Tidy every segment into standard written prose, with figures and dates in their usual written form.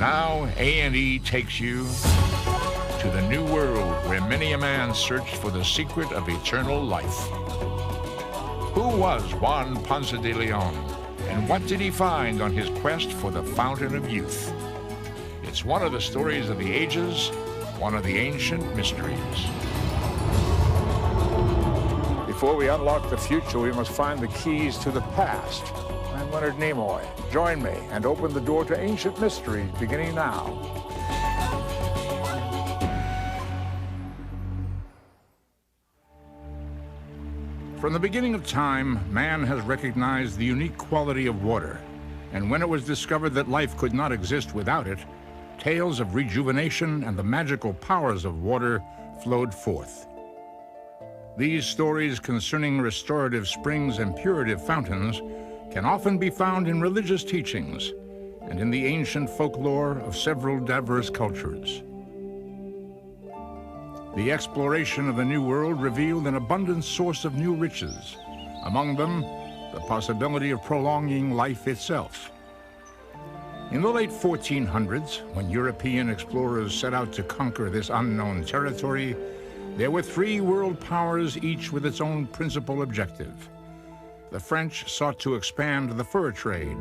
Now A&E takes you to the new world where many a man searched for the secret of eternal life. Who was Juan Ponce de Leon, and what did he find on his quest for the fountain of youth? It's one of the stories of the ages, one of the ancient mysteries. Before we unlock the future, we must find the keys to the past. I'm Leonard Nimoy. Join me and open the door to ancient mysteries beginning now. From the beginning of time, man has recognized the unique quality of water. And when it was discovered that life could not exist without it, tales of rejuvenation and the magical powers of water flowed forth. These stories concerning restorative springs and purative fountains can often be found in religious teachings and in the ancient folklore of several diverse cultures. The exploration of the New World revealed an abundant source of new riches, among them the possibility of prolonging life itself. In the late 1400s, when European explorers set out to conquer this unknown territory, there were three world powers, each with its own principal objective. The French sought to expand the fur trade,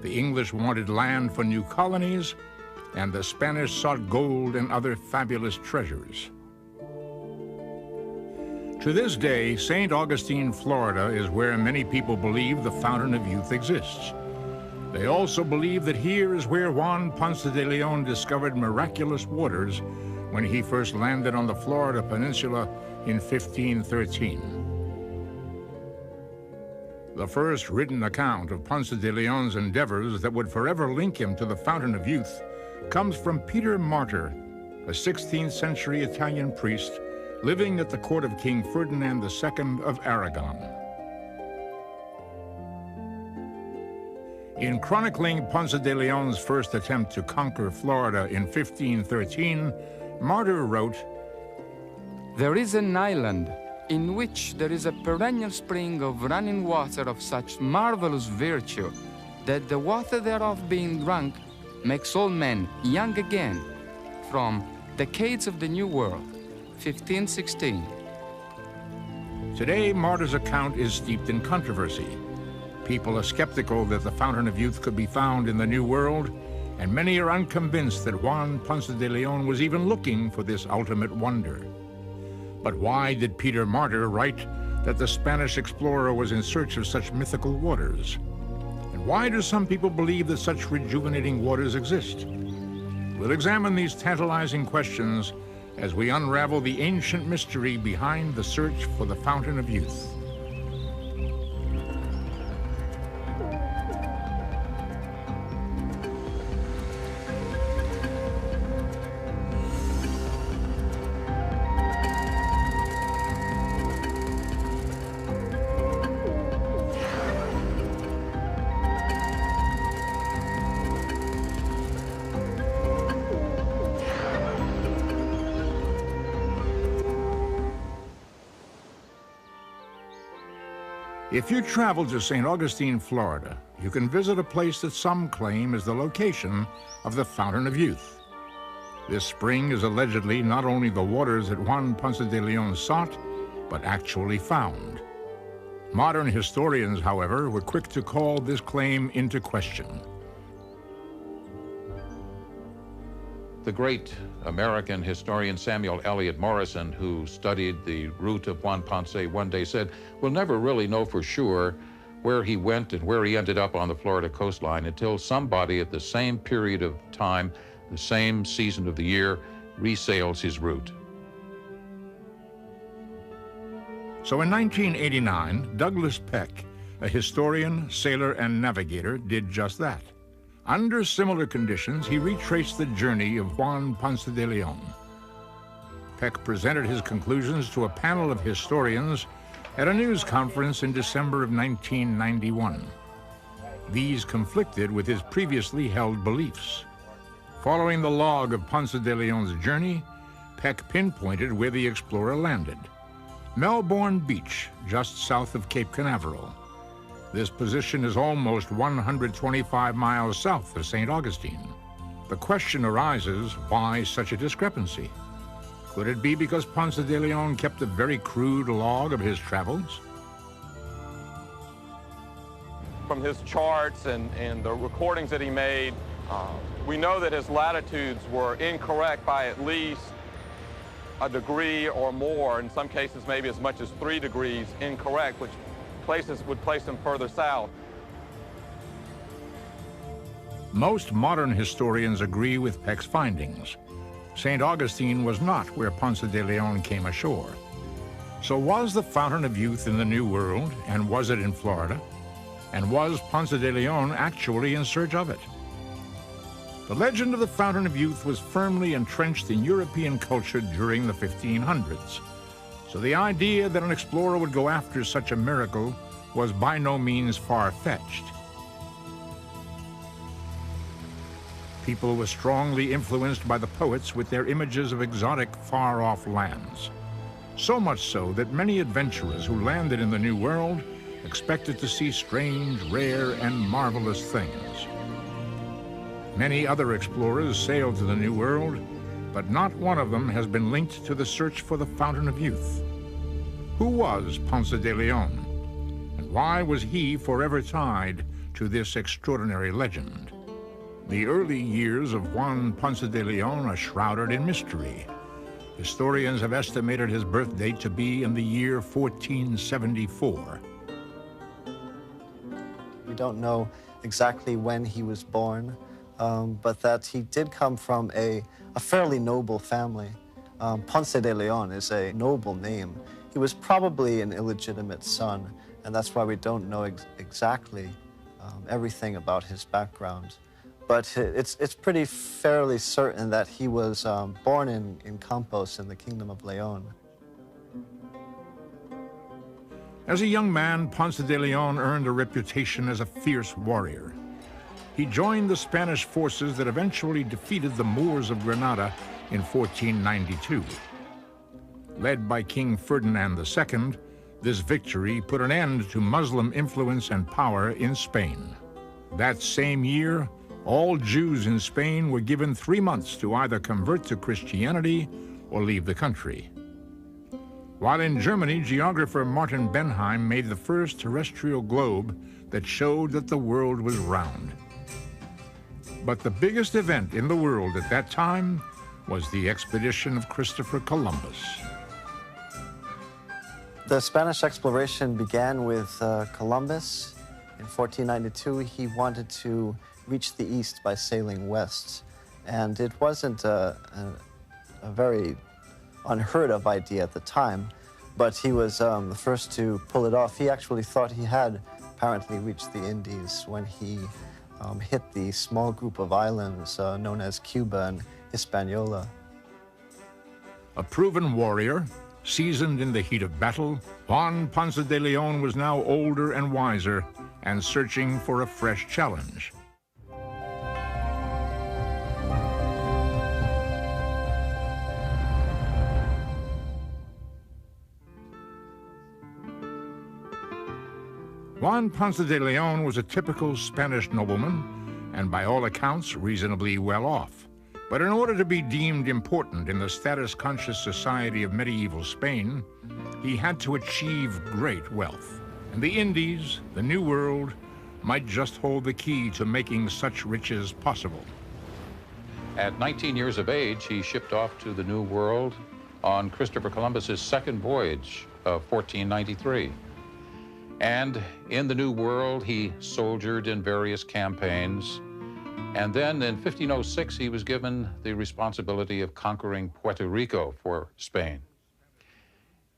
the English wanted land for new colonies, and the Spanish sought gold and other fabulous treasures. To this day, St. Augustine, Florida, is where many people believe the Fountain of Youth exists. They also believe that here is where Juan Ponce de Leon discovered miraculous waters when he first landed on the Florida Peninsula in 1513. The first written account of Ponce de Leon's endeavors that would forever link him to the Fountain of Youth comes from Peter Martyr, a 16th century Italian priest living at the court of King Ferdinand II of Aragon. In chronicling Ponce de Leon's first attempt to conquer Florida in 1513, Martyr wrote, "There is an island in which there is a perennial spring of running water of such marvelous virtue that the water thereof being drunk makes all men young again." From Decades of the New World, 1516. Today, Martyr's account is steeped in controversy. People are skeptical that the Fountain of Youth could be found in the New World, and many are unconvinced that Juan Ponce de Leon was even looking for this ultimate wonder. But why did Peter Martyr write that the Spanish explorer was in search of such mythical waters? And why do some people believe that such rejuvenating waters exist? We'll examine these tantalizing questions as we unravel the ancient mystery behind the search for the Fountain of Youth. If you travel to St. Augustine, Florida, you can visit a place that some claim is the location of the Fountain of Youth. This spring is allegedly not only the waters that Juan Ponce de Leon sought, but actually found. Modern historians, however, were quick to call this claim into question. The great American historian Samuel Eliot Morison, who studied the route of Juan Ponce, one day said, "We'll never really know for sure where he went and where he ended up on the Florida coastline until somebody at the same period of time, the same season of the year, resails his route." So in 1989, Douglas Peck, a historian, sailor, and navigator, did just that. Under similar conditions, he retraced the journey of Juan Ponce de Leon. Peck presented his conclusions to a panel of historians at a news conference in December of 1991. These conflicted with his previously held beliefs. Following the log of Ponce de Leon's journey, Peck pinpointed where the explorer landed: Melbourne Beach, just south of Cape Canaveral. This position is almost 125 miles south of St. Augustine. The question arises, why such a discrepancy? Could it be because Ponce de Leon kept a very crude log of his travels? From his charts and the recordings that he made, we know that his latitudes were incorrect by at least a degree or more, in some cases maybe as much as 3 degrees incorrect, which would place him further south. Most modern historians agree with Peck's findings. St. Augustine was not where Ponce de Leon came ashore. So was the Fountain of Youth in the New World, and was it in Florida? And was Ponce de Leon actually in search of it? The legend of the Fountain of Youth was firmly entrenched in European culture during the 1500s. So the idea that an explorer would go after such a miracle was by no means far-fetched. People were strongly influenced by the poets with their images of exotic, far-off lands. So much so that many adventurers who landed in the New World expected to see strange, rare, and marvelous things. Many other explorers sailed to the New World, but not one of them has been linked to the search for the Fountain of Youth. Who was Ponce de Leon? And why was he forever tied to this extraordinary legend? The early years of Juan Ponce de Leon are shrouded in mystery. Historians have estimated his birth date to be in the year 1474. We don't know exactly when he was born, but that he did come from a fairly noble family. Ponce de Leon is a noble name. He was probably an illegitimate son, and that's why we don't know exactly everything about his background. But it's pretty fairly certain that he was born in Campos in the Kingdom of Leon. As a young man, Ponce de Leon earned a reputation as a fierce warrior. He joined the Spanish forces that eventually defeated the Moors of Granada in 1492. Led by King Ferdinand II, this victory put an end to Muslim influence and power in Spain. That same year, all Jews in Spain were given 3 months to either convert to Christianity or leave the country. While in Germany, geographer Martin Benheim made the first terrestrial globe that showed that the world was round. But the biggest event in the world at that time was the expedition of Christopher Columbus. The Spanish exploration began with Columbus. In 1492, he wanted to reach the east by sailing west. And it wasn't a very unheard of idea at the time, but he was the first to pull it off. He actually thought he had apparently reached the Indies when he hit the small group of islands known as Cuba and Hispaniola. A proven warrior, seasoned in the heat of battle, Juan Ponce de Leon was now older and wiser and searching for a fresh challenge. Juan Ponce de Leon was a typical Spanish nobleman and by all accounts reasonably well off. But in order to be deemed important in the status-conscious society of medieval Spain, he had to achieve great wealth. And the Indies, the New World, might just hold the key to making such riches possible. At 19 years of age, he shipped off to the New World on Christopher Columbus's second voyage of 1493. And in the New World, he soldiered in various campaigns. And then in 1506, he was given the responsibility of conquering Puerto Rico for Spain.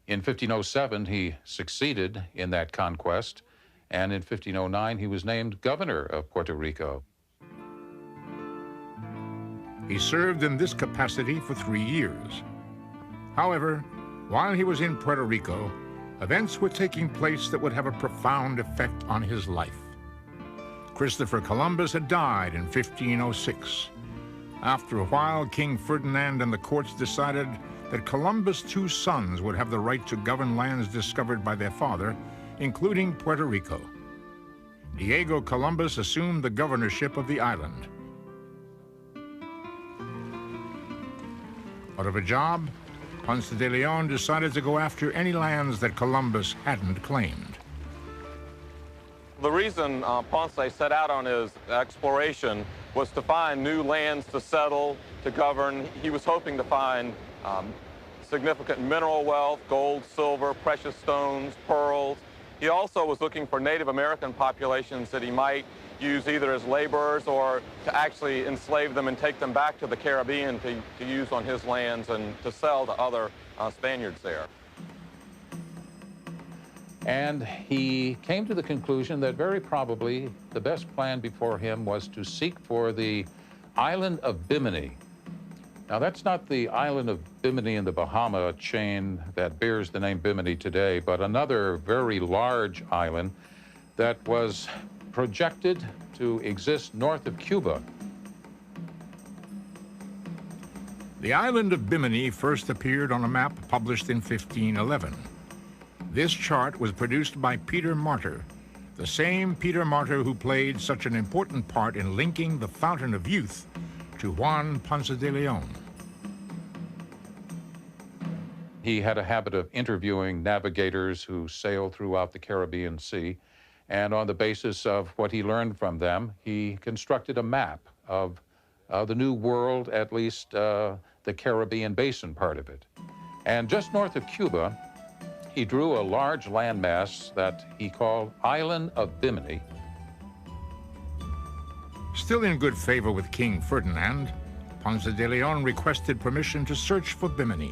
In 1507, he succeeded in that conquest. And in 1509, he was named governor of Puerto Rico. He served in this capacity for 3 years. However, while he was in Puerto Rico, events were taking place that would have a profound effect on his life. Christopher Columbus had died in 1506. After a while, King Ferdinand and the courts decided that Columbus' 2 sons would have the right to govern lands discovered by their father, including Puerto Rico. Diego Columbus assumed the governorship of the island. Out of a job, Ponce de Leon decided to go after any lands that Columbus hadn't claimed. The reason Ponce set out on his exploration was to find new lands to settle, to govern. He was hoping to find significant mineral wealth, gold, silver, precious stones, pearls. He also was looking for Native American populations that he might use either as laborers or to actually enslave them and take them back to the Caribbean to use on his lands and to sell to other Spaniards there. And he came to the conclusion that very probably the best plan before him was to seek for the island of Bimini. Now, that's not the island of Bimini in the Bahama chain that bears the name Bimini today, but another very large island that was projected to exist north of Cuba. The island of Bimini first appeared on a map published in 1511. This chart was produced by Peter Martyr, the same Peter Martyr who played such an important part in linking the Fountain of Youth to Juan Ponce de Leon. He had a habit of interviewing navigators who sailed throughout the Caribbean Sea, and on the basis of what he learned from them, he constructed a map of the New World, at least the Caribbean basin part of it. And just north of Cuba, he drew a large landmass that he called Island of Bimini. Still in good favor with King Ferdinand, Ponce de Leon requested permission to search for Bimini.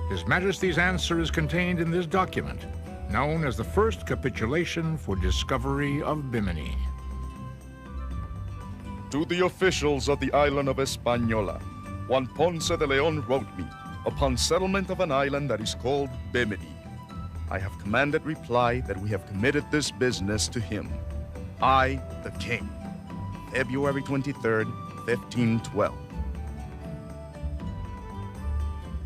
His Majesty's answer is contained in this document, known as the First Capitulation for Discovery of Bimini. To the officials of the island of Hispaniola, Juan Ponce de Leon wrote me, upon settlement of an island that is called Bimini. I have commanded reply that we have committed this business to him. I, the king. February 23rd, 1512.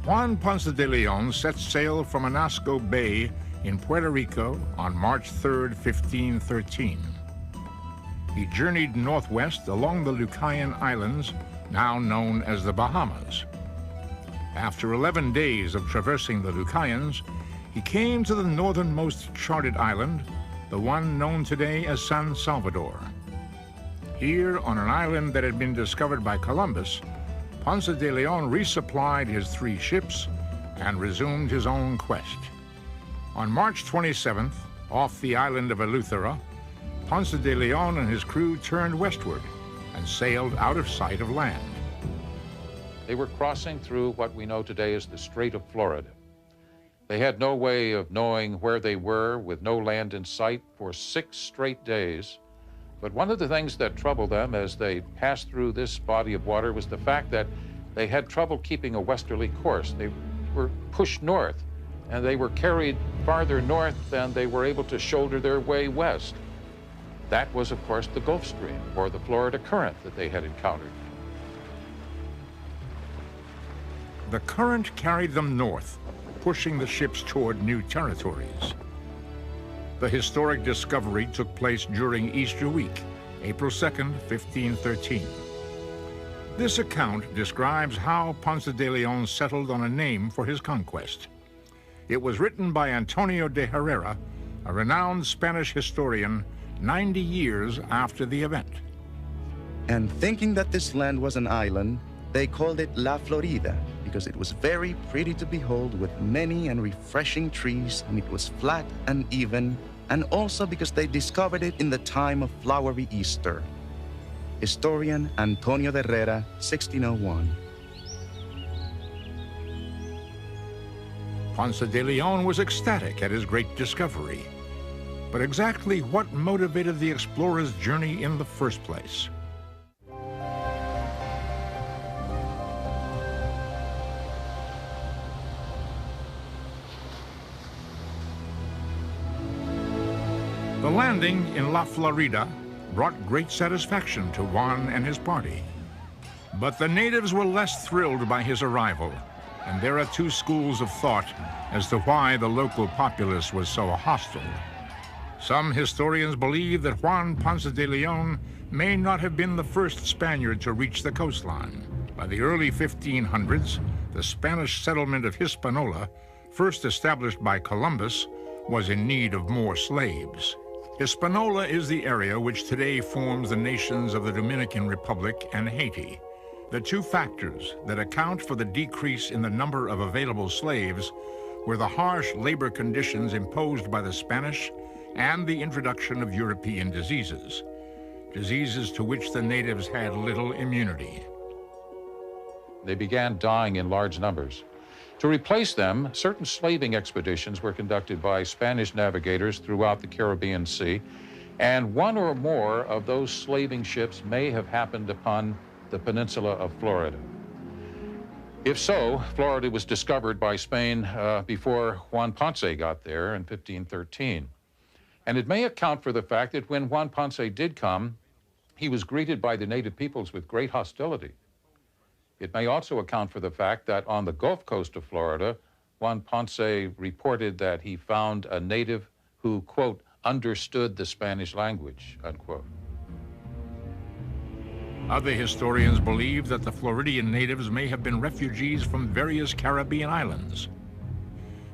Juan Ponce de Leon set sail from Anasco Bay in Puerto Rico on March 3, 1513. He journeyed northwest along the Lucayan Islands, now known as the Bahamas. After 11 days of traversing the Lucayans, he came to the northernmost charted island, the one known today as San Salvador. Here, on an island that had been discovered by Columbus, Ponce de Leon resupplied his 3 ships and resumed his own quest. On March 27th, off the island of Eleuthera, Ponce de Leon and his crew turned westward and sailed out of sight of land. They were crossing through what we know today as the Strait of Florida. They had no way of knowing where they were with no land in sight for 6 straight days. But one of the things that troubled them as they passed through this body of water was the fact that they had trouble keeping a westerly course. They were pushed north, and they were carried farther north than they were able to shoulder their way west. That was, of course, the Gulf Stream, or the Florida Current that they had encountered. The current carried them north, pushing the ships toward new territories. The historic discovery took place during Easter week, April 2nd, 1513. This account describes how Ponce de Leon settled on a name for his conquest. It was written by Antonio de Herrera, a renowned Spanish historian, 90 years after the event. And thinking that this land was an island, they called it La Florida, because it was very pretty to behold with many and refreshing trees, and it was flat and even, and also because they discovered it in the time of flowery Easter. Historian Antonio de Herrera, 1601. Ponce de Leon was ecstatic at his great discovery. But exactly what motivated the explorer's journey in the first place? The landing in La Florida brought great satisfaction to Juan and his party. But the natives were less thrilled by his arrival, and there are 2 schools of thought as to why the local populace was so hostile. Some historians believe that Juan Ponce de Leon may not have been the first Spaniard to reach the coastline. By the early 1500s, the Spanish settlement of Hispaniola, first established by Columbus, was in need of more slaves. Hispaniola is the area which today forms the nations of the Dominican Republic and Haiti. The two factors that account for the decrease in the number of available slaves were the harsh labor conditions imposed by the Spanish and the introduction of European diseases to which the natives had little immunity. They began dying in large numbers. To replace them, certain slaving expeditions were conducted by Spanish navigators throughout the Caribbean Sea, and one or more of those slaving ships may have happened upon the peninsula of Florida. If so, Florida was discovered by Spain before Juan Ponce got there in 1513. And it may account for the fact that when Juan Ponce did come, he was greeted by the native peoples with great hostility. It may also account for the fact that on the Gulf Coast of Florida, Juan Ponce reported that he found a native who, quote, understood the Spanish language, unquote. Other historians believe that the Floridian natives may have been refugees from various Caribbean islands.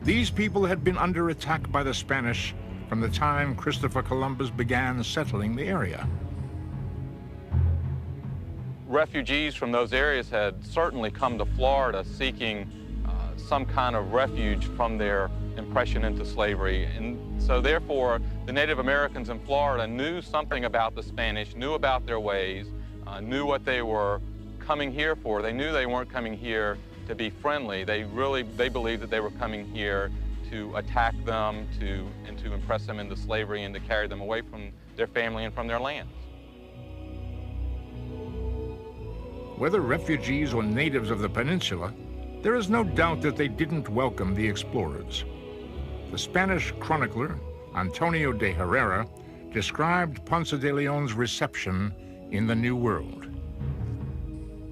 These people had been under attack by the Spanish from the time Christopher Columbus began settling the area. Refugees from those areas had certainly come to Florida seeking some kind of refuge from their impression into slavery. And so therefore, the Native Americans in Florida knew something about the Spanish, knew about their ways, knew what they were coming here for. They knew they weren't coming here to be friendly. They believed that they were coming here to attack them, and to impress them into slavery and to carry them away from their family and from their lands. Whether refugees or natives of the peninsula, there is no doubt that they didn't welcome the explorers. The Spanish chronicler, Antonio de Herrera, described Ponce de Leon's reception in the New World.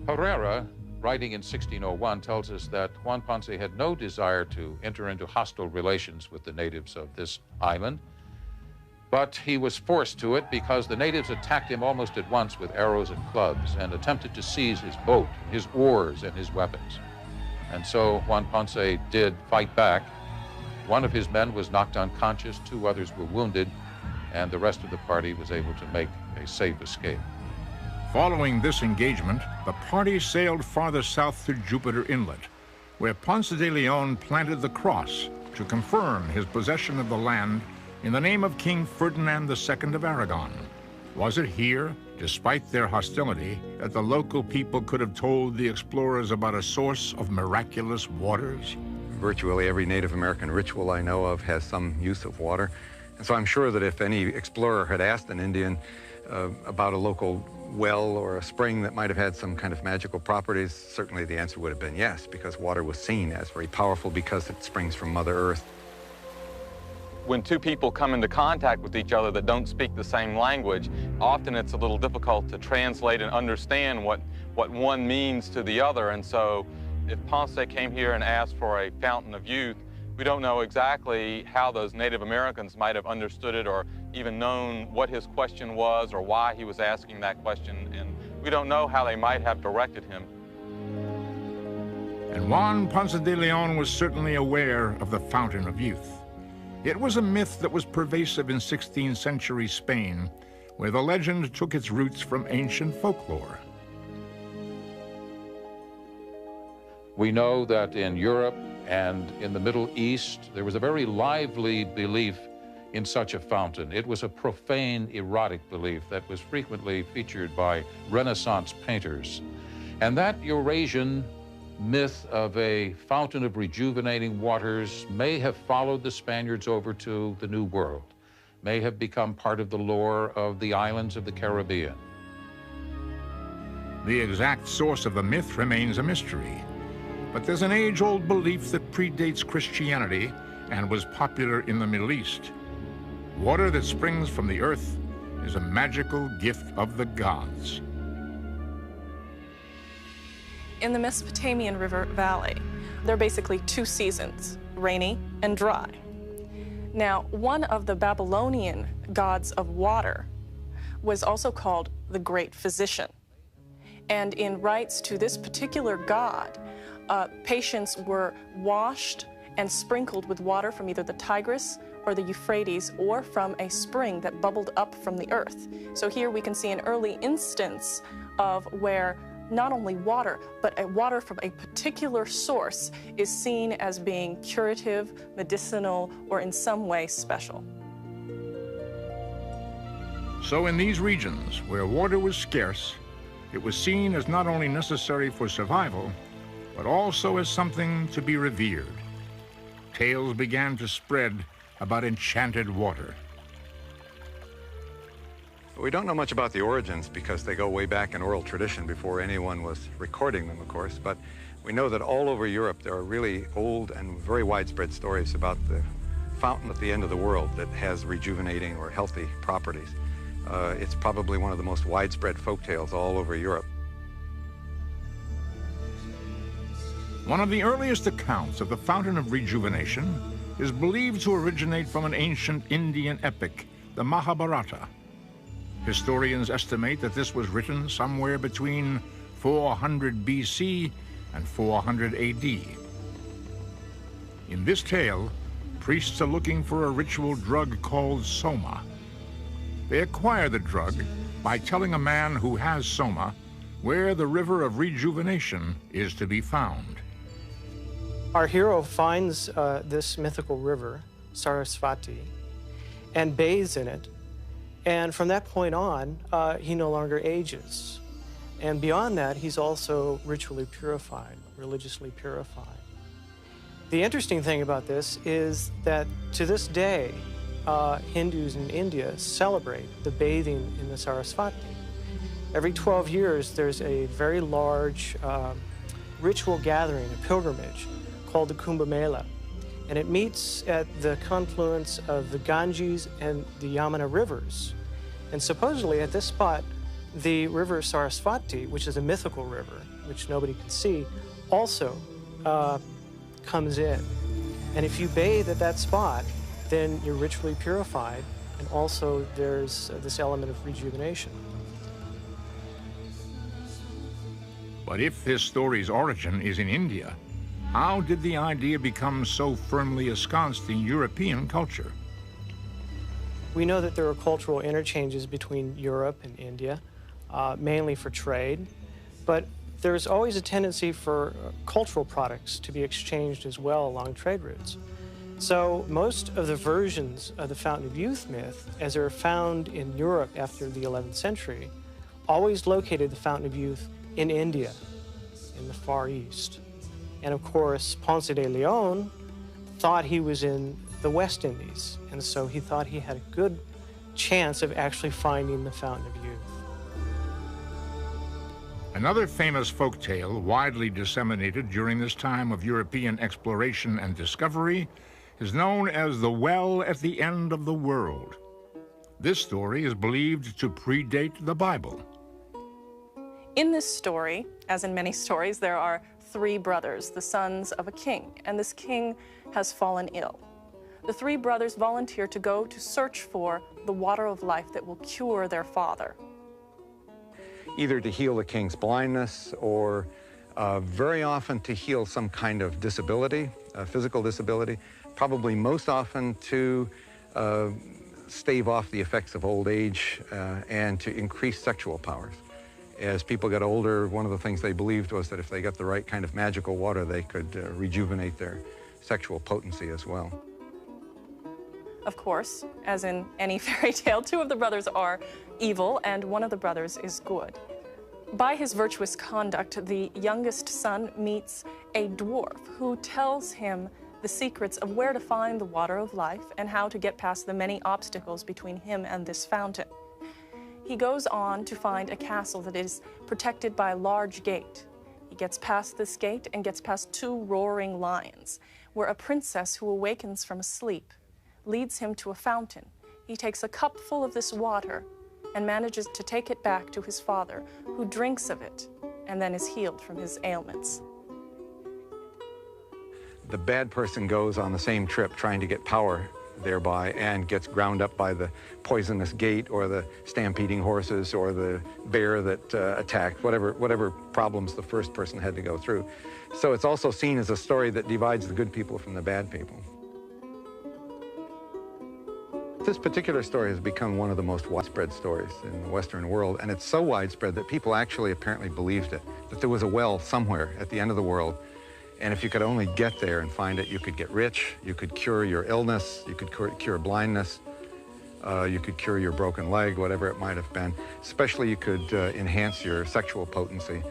Herrera, writing in 1601, tells us that Juan Ponce had no desire to enter into hostile relations with the natives of this island, but he was forced to it because the natives attacked him almost at once with arrows and clubs and attempted to seize his boat, his oars, and his weapons. And so Juan Ponce did fight back. One of his men was knocked unconscious, 2 others were wounded, and the rest of the party was able to make a safe escape. Following this engagement, the party sailed farther south to Jupiter Inlet, where Ponce de Leon planted the cross to confirm his possession of the land in the name of King Ferdinand II of Aragon. Was it here, despite their hostility, that the local people could have told the explorers about a source of miraculous waters? Virtually every Native American ritual I know of has some use of water. And so I'm sure that if any explorer had asked an Indian about a local well or a spring that might have had some kind of magical properties, certainly the answer would have been yes, because water was seen as very powerful because it springs from Mother Earth. When 2 people come into contact with each other that don't speak the same language, often it's a little difficult to translate and understand what one means to the other. And so if Ponce came here and asked for a fountain of youth, we don't know exactly how those Native Americans might have understood it or even known what his question was or why he was asking that question. And we don't know how they might have directed him. And Juan Ponce de Leon was certainly aware of the fountain of youth. It was a myth that was pervasive in 16th century Spain, where the legend took its roots from ancient folklore. We know that in Europe and in the Middle East, there was a very lively belief in such a fountain. It was a profane, erotic belief that was frequently featured by Renaissance painters. And that Eurasian myth of a fountain of rejuvenating waters may have followed the Spaniards over to the New World, may have become part of the lore of the islands of the Caribbean. The exact source of the myth remains a mystery, but there's an age-old belief that predates Christianity and was popular in the Middle East. Water that springs from the earth is a magical gift of the gods. In the Mesopotamian River Valley, there are basically 2 seasons, rainy and dry. Now, one of the Babylonian gods of water was also called the Great Physician. And in rites to this particular god, patients were washed and sprinkled with water from either the Tigris or the Euphrates or from a spring that bubbled up from the earth. So here we can see an early instance of where not only water, but water from a particular source is seen as being curative, medicinal, or in some way special. So in these regions where water was scarce, it was seen as not only necessary for survival, but also as something to be revered. Tales began to spread about enchanted water. We don't know much about the origins because they go way back in oral tradition before anyone was recording them, of course, but we know that all over Europe there are really old and very widespread stories about the fountain at the end of the world that has rejuvenating or healthy properties. It's probably one of the most widespread folk tales all over Europe. One of the earliest accounts of the Fountain of Rejuvenation is believed to originate from an ancient Indian epic, the Mahabharata. Historians estimate that this was written somewhere between 400 BC and 400 AD. In this tale, priests are looking for a ritual drug called soma. They acquire the drug by telling a man who has soma where the river of rejuvenation is to be found. Our hero finds this mythical river, Sarasvati, and bathes in it. And from that point on, he no longer ages. And beyond that, he's also ritually purified, religiously purified. The interesting thing about this is that to this day, Hindus in India celebrate the bathing in the Sarasvati. Every 12 years, there's a very large ritual gathering, a pilgrimage, called the Kumbh Mela. And it meets at the confluence of the Ganges and the Yamuna rivers. And supposedly at this spot, the river Sarasvati, which is a mythical river, which nobody can see, also comes in. And if you bathe at that spot, then you're ritually purified, and also there's this element of rejuvenation. But if this story's origin is in India, how did the idea become so firmly ensconced in European culture? We know that there are cultural interchanges between Europe and India, mainly for trade, but there's always a tendency for cultural products to be exchanged as well along trade routes. So most of the versions of the Fountain of Youth myth, as they're found in Europe after the 11th century, always located the Fountain of Youth in India, in the Far East. And of course, Ponce de Leon thought he was in the West Indies, and so he thought he had a good chance of actually finding the Fountain of Youth. Another famous folk tale widely disseminated during this time of European exploration and discovery is known as the Well at the End of the World. This story is believed to predate the Bible. In this story, as in many stories, there are 3 brothers, the sons of a king, and this king has fallen ill. The 3 brothers volunteer to go to search for the water of life that will cure their father. Either to heal the king's blindness or very often to heal some kind of disability, physical disability, probably most often to stave off the effects of old age and to increase sexual powers. As people get older, one of the things they believed was that if they got the right kind of magical water, they could rejuvenate their sexual potency as well. Of course, as in any fairy tale, 2 of the brothers are evil and 1 of the brothers is good. By his virtuous conduct, the youngest son meets a dwarf who tells him the secrets of where to find the water of life and how to get past the many obstacles between him and this fountain. He goes on to find a castle that is protected by a large gate. He gets past this gate and gets past 2 roaring lions, where a princess who awakens from a sleep leads him to a fountain. He takes a cup full of this water and manages to take it back to his father, who drinks of it and then is healed from his ailments. The bad person goes on the same trip trying to get power thereby and gets ground up by the poisonous gate or the stampeding horses or the bear that attacked, whatever problems the first person had to go through. So it's also seen as a story that divides the good people from the bad people. This particular story has become one of the most widespread stories in the Western world, and it's so widespread that people actually apparently believed it, that there was a well somewhere at the end of the world, and if you could only get there and find it, you could get rich, you could cure your illness, you could cure blindness, you could cure your broken leg, whatever it might have been. Especially you could enhance your sexual potency.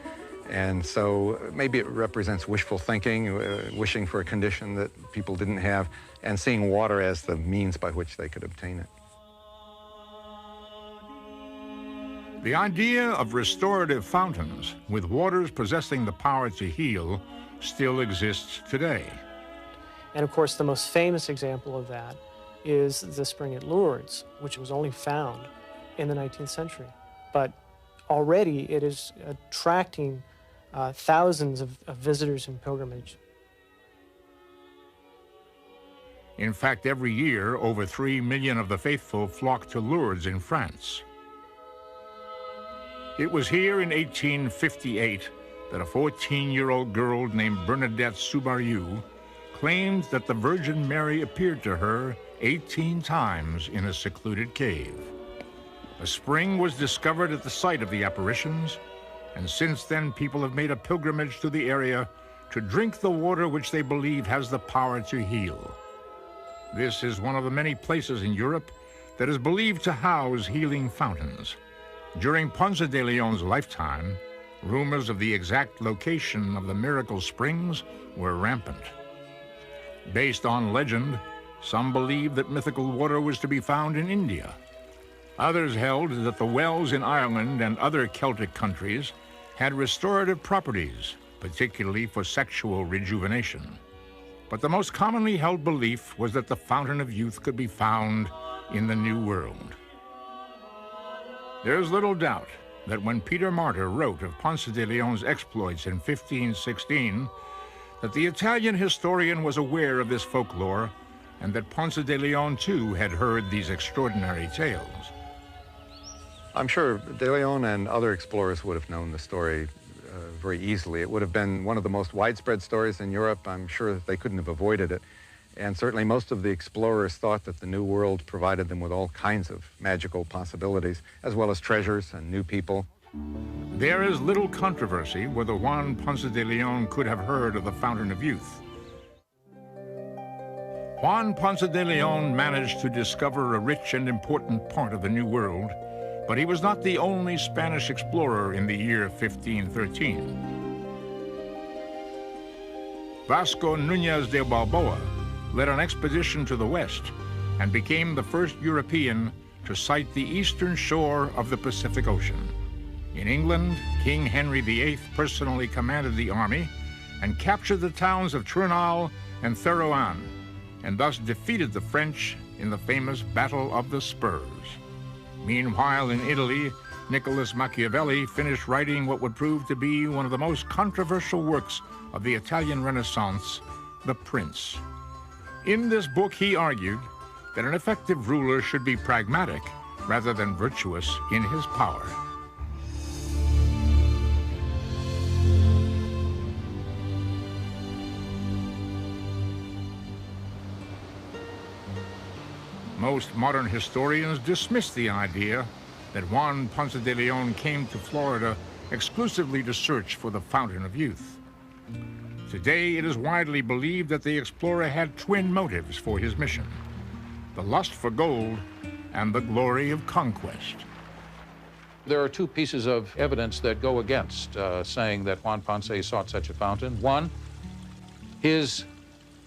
And so maybe it represents wishful thinking, wishing for a condition that people didn't have, and seeing water as the means by which they could obtain it. The idea of restorative fountains with waters possessing the power to heal still exists today. And of course, the most famous example of that is the spring at Lourdes, which was only found in the 19th century. But already it is attracting thousands of visitors and pilgrimage. In fact, every year, over 3 million of the faithful flock to Lourdes in France. It was here in 1858 that a 14-year-old girl named Bernadette Soubarieux claimed that the Virgin Mary appeared to her 18 times in a secluded cave. A spring was discovered at the site of the apparitions, and since then people have made a pilgrimage to the area to drink the water which they believe has the power to heal. This is one of the many places in Europe that is believed to house healing fountains. During Ponce de Leon's lifetime, rumors of the exact location of the miracle springs were rampant. Based on legend, some believed that mythical water was to be found in India. Others held that the wells in Ireland and other Celtic countries had restorative properties, particularly for sexual rejuvenation. But the most commonly held belief was that the fountain of youth could be found in the New World. There's little doubt that when Peter Martyr wrote of Ponce de Leon's exploits in 1516, that the Italian historian was aware of this folklore and that Ponce de Leon too had heard these extraordinary tales. I'm sure de Leon and other explorers would have known the story very easily. It would have been one of the most widespread stories in Europe. I'm sure that they couldn't have avoided it. And certainly most of the explorers thought that the New World provided them with all kinds of magical possibilities, as well as treasures and new people. There is little controversy whether Juan Ponce de Leon could have heard of the Fountain of Youth. Juan Ponce de Leon managed to discover a rich and important part of the New World, but he was not the only Spanish explorer in the year 1513. Vasco Núñez de Balboa led an expedition to the west and became the first European to sight the eastern shore of the Pacific Ocean. In England, King Henry VIII personally commanded the army and captured the towns of Turnal and Therouanne, and thus defeated the French in the famous Battle of the Spurs. Meanwhile, in Italy, Nicholas Machiavelli finished writing what would prove to be one of the most controversial works of the Italian Renaissance, The Prince. In this book, he argued that an effective ruler should be pragmatic rather than virtuous in his power. Most modern historians dismiss the idea that Juan Ponce de Leon came to Florida exclusively to search for the Fountain of Youth. Today, it is widely believed that the explorer had twin motives for his mission: the lust for gold and the glory of conquest. There are two pieces of evidence that go against saying that Juan Ponce sought such a fountain. One, his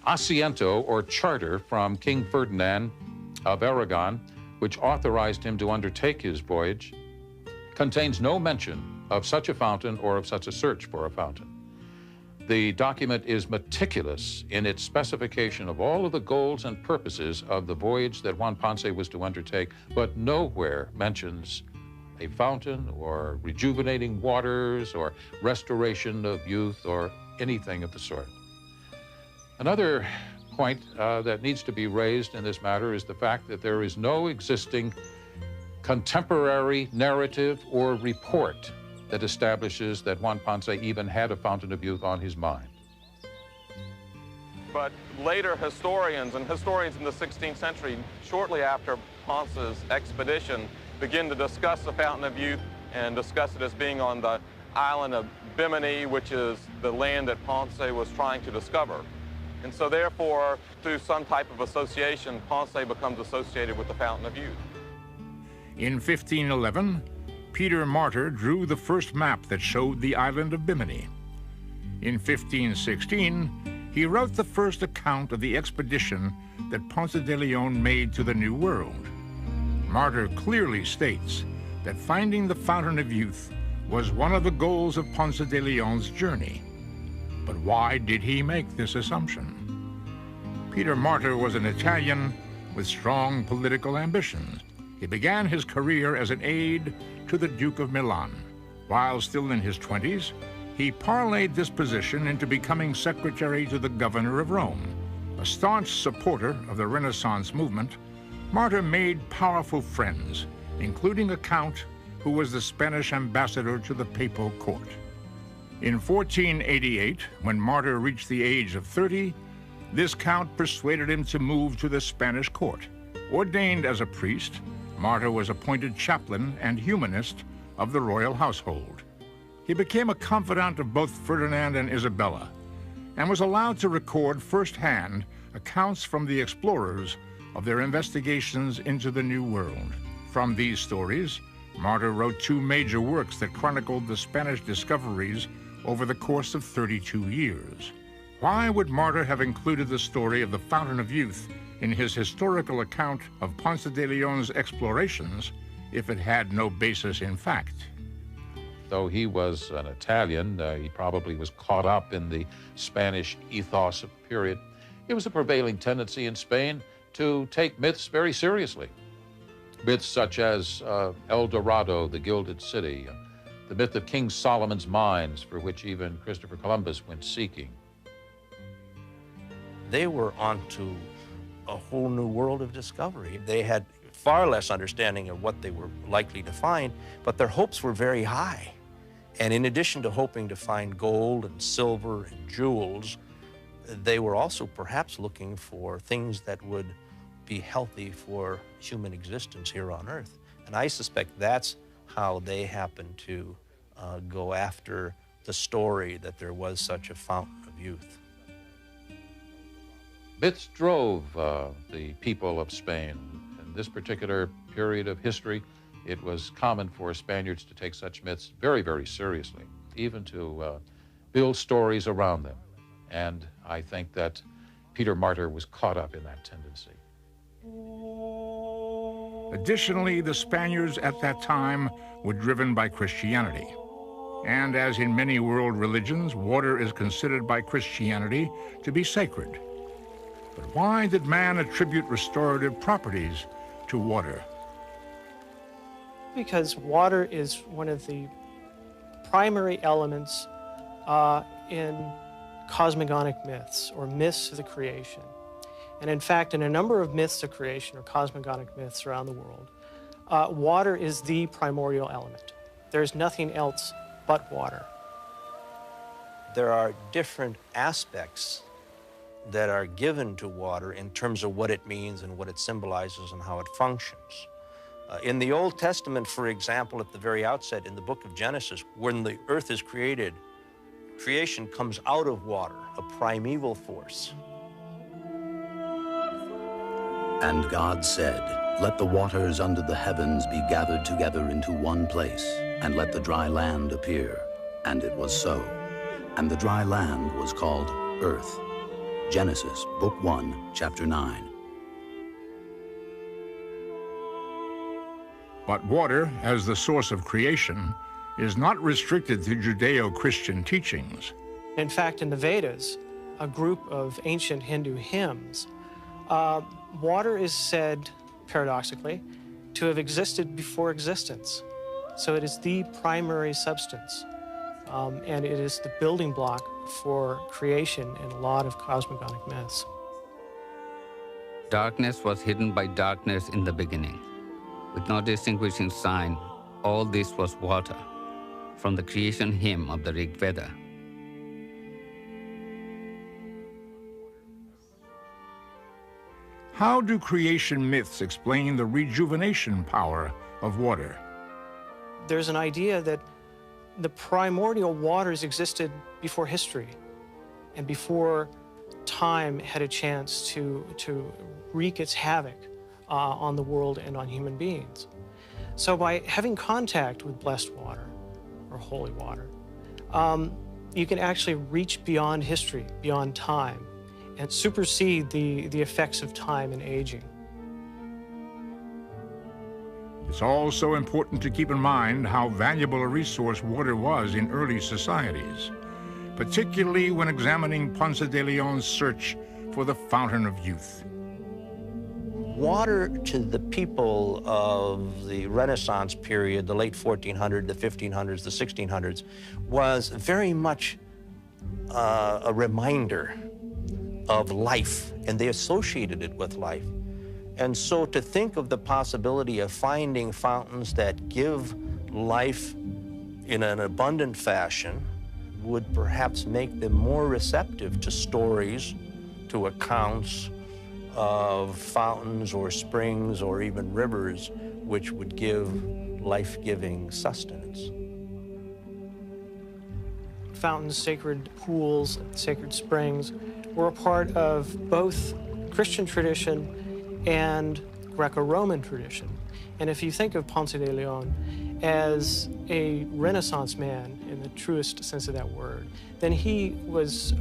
asiento, or charter, from King Ferdinand of Aragon, which authorized him to undertake his voyage, contains no mention of such a fountain or of such a search for a fountain. The document is meticulous in its specification of all of the goals and purposes of the voyage that Juan Ponce was to undertake, but nowhere mentions a fountain or rejuvenating waters or restoration of youth or anything of the sort. Another point that needs to be raised in this matter is the fact that there is no existing contemporary narrative or report that establishes that Juan Ponce even had a fountain of youth on his mind. But later historians, and historians in the 16th century, shortly after Ponce's expedition, begin to discuss the fountain of youth and discuss it as being on the island of Bimini, which is the land that Ponce was trying to discover. And so therefore, through some type of association, Ponce becomes associated with the fountain of youth. In 1511, Peter Martyr drew the first map that showed the island of Bimini. In 1516, he wrote the first account of the expedition that Ponce de Leon made to the New World. Martyr clearly states that finding the Fountain of Youth was one of the goals of Ponce de Leon's journey. But why did he make this assumption? Peter Martyr was an Italian with strong political ambitions. He began his career as an aide to the Duke of Milan. While still in his 20s, he parlayed this position into becoming secretary to the governor of Rome. A staunch supporter of the Renaissance movement, Martyr made powerful friends, including a count who was the Spanish ambassador to the papal court. In 1488, when Martyr reached the age of 30, this count persuaded him to move to the Spanish court. Ordained as a priest, Martyr was appointed chaplain and humanist of the royal household. He became a confidant of both Ferdinand and Isabella, and was allowed to record firsthand accounts from the explorers of their investigations into the New World. From these stories, Martyr wrote two major works that chronicled the Spanish discoveries over the course of 32 years. Why would Martyr have included the story of the Fountain of Youth in his historical account of Ponce de Leon's explorations if it had no basis in fact? Though he was an Italian, he probably was caught up in the Spanish ethos of the period. It was a prevailing tendency in Spain to take myths very seriously. Myths such as El Dorado, the Gilded City, the myth of King Solomon's mines, for which even Christopher Columbus went seeking. They were onto a whole new world of discovery. They had far less understanding of what they were likely to find, but their hopes were very high. And in addition to hoping to find gold and silver and jewels, they were also perhaps looking for things that would be healthy for human existence here on Earth. And I suspect that's how they happened to go after the story that there was such a fountain of youth. Myths drove the people of Spain. In this particular period of history, it was common for Spaniards to take such myths very, very seriously, even to build stories around them. And I think that Peter Martyr was caught up in that tendency. Additionally, the Spaniards at that time were driven by Christianity. And as in many world religions, water is considered by Christianity to be sacred. But why did man attribute restorative properties to water? Because water is one of the primary elements in cosmogonic myths, or myths of the creation. And in fact, in a number of myths of creation, or cosmogonic myths around the world, water is the primordial element. There's nothing else but water. There are different aspects that are given to water in terms of what it means and what it symbolizes and how it functions. In the Old Testament, for example, at the very outset in the book of Genesis, when the earth is created, creation comes out of water, a primeval force. And God said, "Let the waters under the heavens be gathered together into one place, and let the dry land appear." And it was so. And the dry land was called earth. Genesis, Book 1, Chapter 9. But water, as the source of creation, is not restricted to Judeo-Christian teachings. In fact, in the Vedas, a group of ancient Hindu hymns, water is said, paradoxically, to have existed before existence. So it is the primary substance, and it is the building block for creation in a lot of cosmogonic myths. Darkness was hidden by darkness in the beginning. With no distinguishing sign, all this was water, from the creation hymn of the Rig Veda. How do creation myths explain the rejuvenation power of water? There's an idea that the primordial waters existed before history and before time had a chance to wreak its havoc on the world and on human beings. So by having contact with blessed water or holy water, you can actually reach beyond history, beyond time, and supersede the effects of time and aging. It's also important to keep in mind how valuable a resource water was in early societies, particularly when examining Ponce de Leon's search for the fountain of youth. Water to the people of the Renaissance period, the late 1400s, the 1500s, the 1600s, was very much a reminder of life, and they associated it with life. And so to think of the possibility of finding fountains that give life in an abundant fashion would perhaps make them more receptive to stories, to accounts of fountains or springs or even rivers which would give life-giving sustenance. Fountains, sacred pools, sacred springs were a part of both Christian tradition and Greco-Roman tradition. And if you think of Ponce de Leon as a Renaissance man in the truest sense of that word, then he was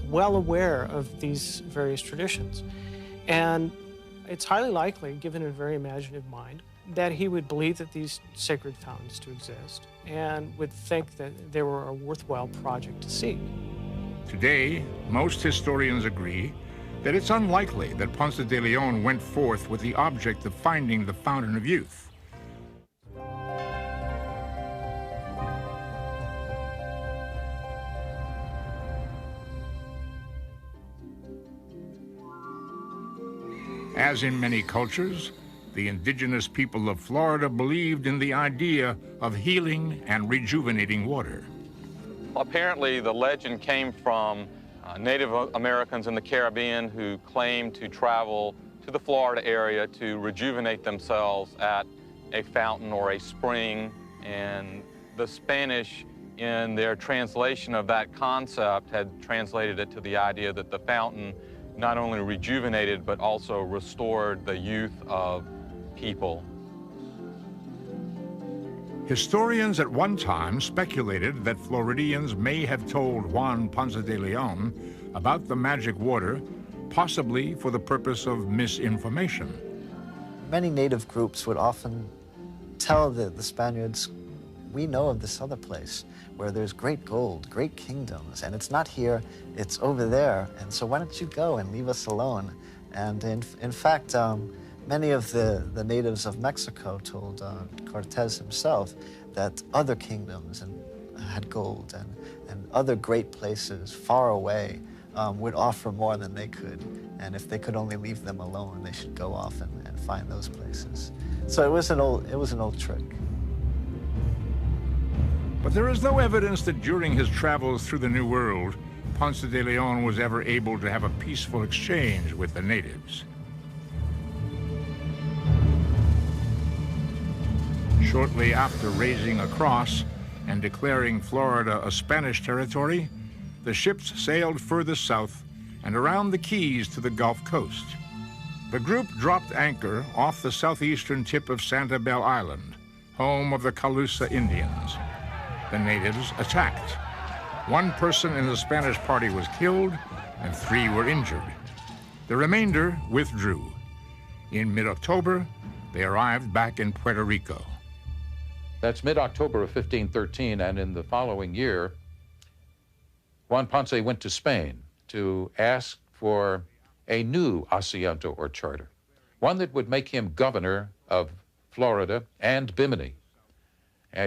well aware of these various traditions. And it's highly likely, given a very imaginative mind, that he would believe that these sacred fountains do exist and would think that they were a worthwhile project to seek. Today, most historians agree that it's unlikely that Ponce de Leon went forth with the object of finding the fountain of youth. As in many cultures, the indigenous people of Florida believed in the idea of healing and rejuvenating water. Apparently, the legend came from Native Americans in the Caribbean who claimed to travel to the Florida area to rejuvenate themselves at a fountain or a spring. And the Spanish, in their translation of that concept, had translated it to the idea that the fountain not only rejuvenated but also restored the youth of people. Historians at one time speculated that Floridians may have told Juan Ponce de Leon about the magic water, possibly for the purpose of misinformation. Many native groups would often tell the Spaniards, we know of this other place where there's great gold, great kingdoms, and it's not here, it's over there, and so why don't you go and leave us alone? And in fact, many of the natives of Mexico told Cortez himself that other kingdoms had gold and other great places far away would offer more than they could. And if they could only leave them alone, they should go off and find those places. So it was an old trick. But there is no evidence that during his travels through the New World, Ponce de Leon was ever able to have a peaceful exchange with the natives. Shortly after raising a cross and declaring Florida a Spanish territory, the ships sailed further south and around the Keys to the Gulf Coast. The group dropped anchor off the southeastern tip of Sanibel Island, home of the Calusa Indians. The natives attacked. One person in the Spanish party was killed and 3 were injured. The remainder withdrew. In mid-October, they arrived back in Puerto Rico. That's mid-October of 1513, and in the following year, Juan Ponce went to Spain to ask for a new asiento or charter, one that would make him governor of Florida and Bimini.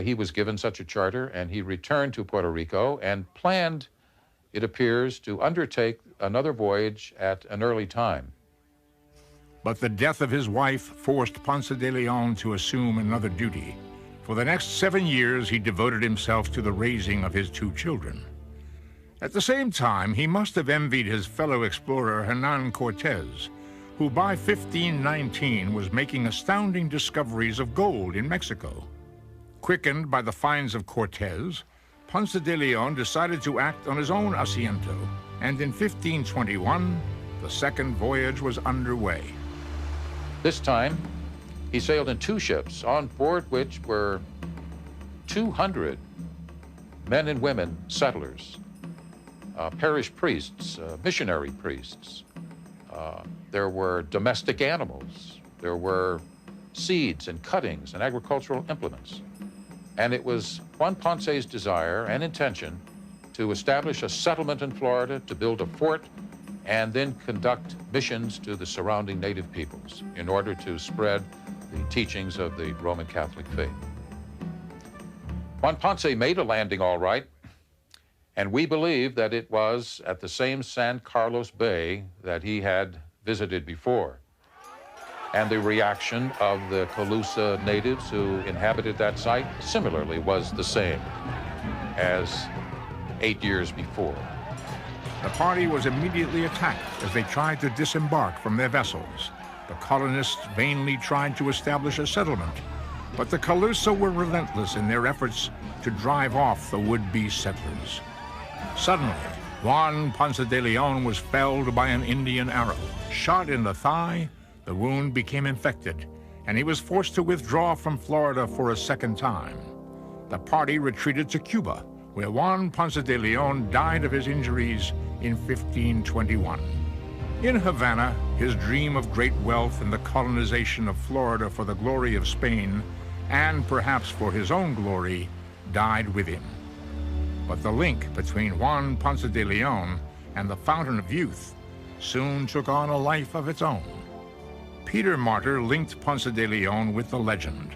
He was given such a charter, and he returned to Puerto Rico and planned, it appears, to undertake another voyage at an early time. But the death of his wife forced Ponce de Leon to assume another duty. For the next 7 years, he devoted himself to the raising of his 2 children. At the same time, he must have envied his fellow explorer Hernan Cortez, who by 1519 was making astounding discoveries of gold in Mexico. Quickened by the finds of Cortez, Ponce de Leon decided to act on his own asiento, and in 1521, the second voyage was underway. This time, he sailed in 2 ships, on board which were 200 men and women settlers, parish priests, missionary priests. There were domestic animals. There were seeds and cuttings and agricultural implements. And it was Juan Ponce's desire and intention to establish a settlement in Florida, to build a fort, and then conduct missions to the surrounding native peoples in order to spread the teachings of the Roman Catholic faith. Juan Ponce made a landing all right, and we believe that it was at the same San Carlos Bay that he had visited before. And the reaction of the Calusa natives who inhabited that site similarly was the same as 8 years before. The party was immediately attacked as they tried to disembark from their vessels. The colonists vainly tried to establish a settlement, but the Calusa were relentless in their efforts to drive off the would-be settlers. Suddenly, Juan Ponce de Leon was felled by an Indian arrow. Shot in the thigh, the wound became infected, and he was forced to withdraw from Florida for a second time. The party retreated to Cuba, where Juan Ponce de Leon died of his injuries in 1521. In Havana, his dream of great wealth and the colonization of Florida for the glory of Spain, and perhaps for his own glory, died with him. But the link between Juan Ponce de Leon and the Fountain of Youth soon took on a life of its own. Peter Martyr linked Ponce de Leon with the legend.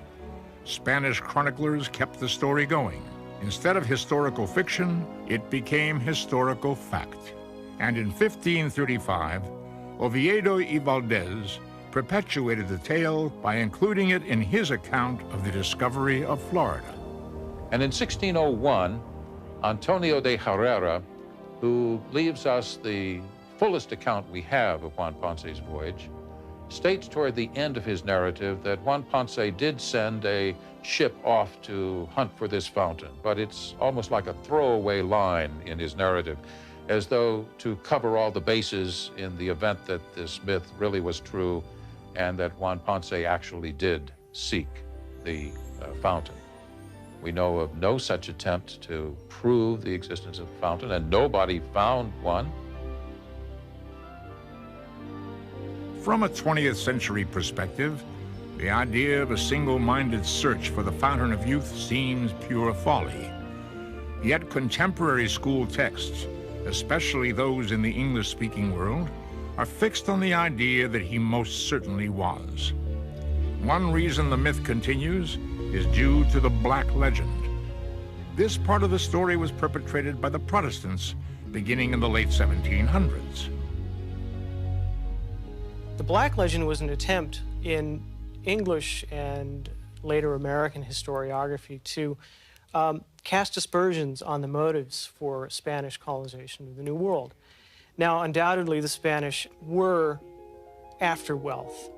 Spanish chroniclers kept the story going. Instead of historical fiction, it became historical fact. And in 1535, Oviedo y Valdez perpetuated the tale by including it in his account of the discovery of Florida. And in 1601, Antonio de Herrera, who leaves us the fullest account we have of Juan Ponce's voyage, states toward the end of his narrative that Juan Ponce did send a ship off to hunt for this fountain, but it's almost like a throwaway line in his narrative, as though to cover all the bases in the event that this myth really was true and that Juan Ponce actually did seek the fountain. We know of no such attempt to prove the existence of the fountain, and nobody found one. From a 20th century perspective, the idea of a single-minded search for the Fountain of Youth seems pure folly. Yet contemporary school texts, especially those in the English-speaking world, are fixed on the idea that he most certainly was. One reason the myth continues is due to the Black Legend. This part of the story was perpetrated by the Protestants beginning in the late 1700s. The Black Legend was an attempt in English and later American historiography to cast aspersions on the motives for Spanish colonization of the New World. Now, undoubtedly, the Spanish were after wealth,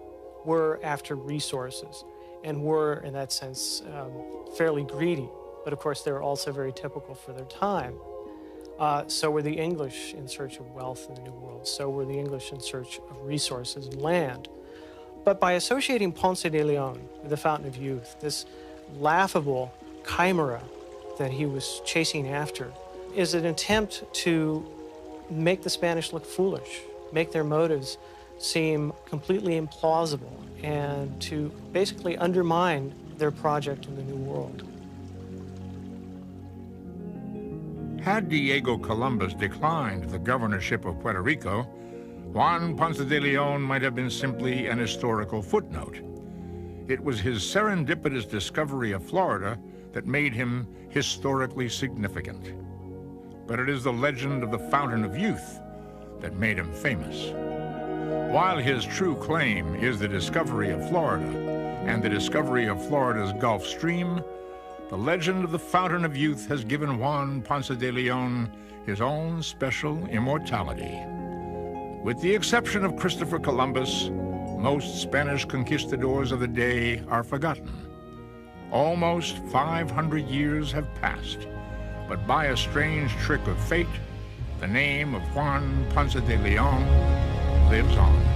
were after resources, and were, in that sense, fairly greedy. But of course, they were also very typical for their time. So were the English in search of wealth in the New World. So were the English in search of resources and land. But by associating Ponce de Leon with the Fountain of Youth, this laughable chimera that he was chasing after, is an attempt to make the Spanish look foolish, make their motives seem completely implausible, and to basically undermine their project in the New World. Had Diego Columbus declined the governorship of Puerto Rico, Juan Ponce de Leon might have been simply an historical footnote. It was his serendipitous discovery of Florida that made him historically significant. But it is the legend of the Fountain of Youth that made him famous. While his true claim is the discovery of Florida and the discovery of Florida's Gulf Stream, the legend of the Fountain of Youth has given Juan Ponce de Leon his own special immortality. With the exception of Christopher Columbus, most Spanish conquistadors of the day are forgotten. Almost 500 years have passed, but by a strange trick of fate, the name of Juan Ponce de Leon lives on.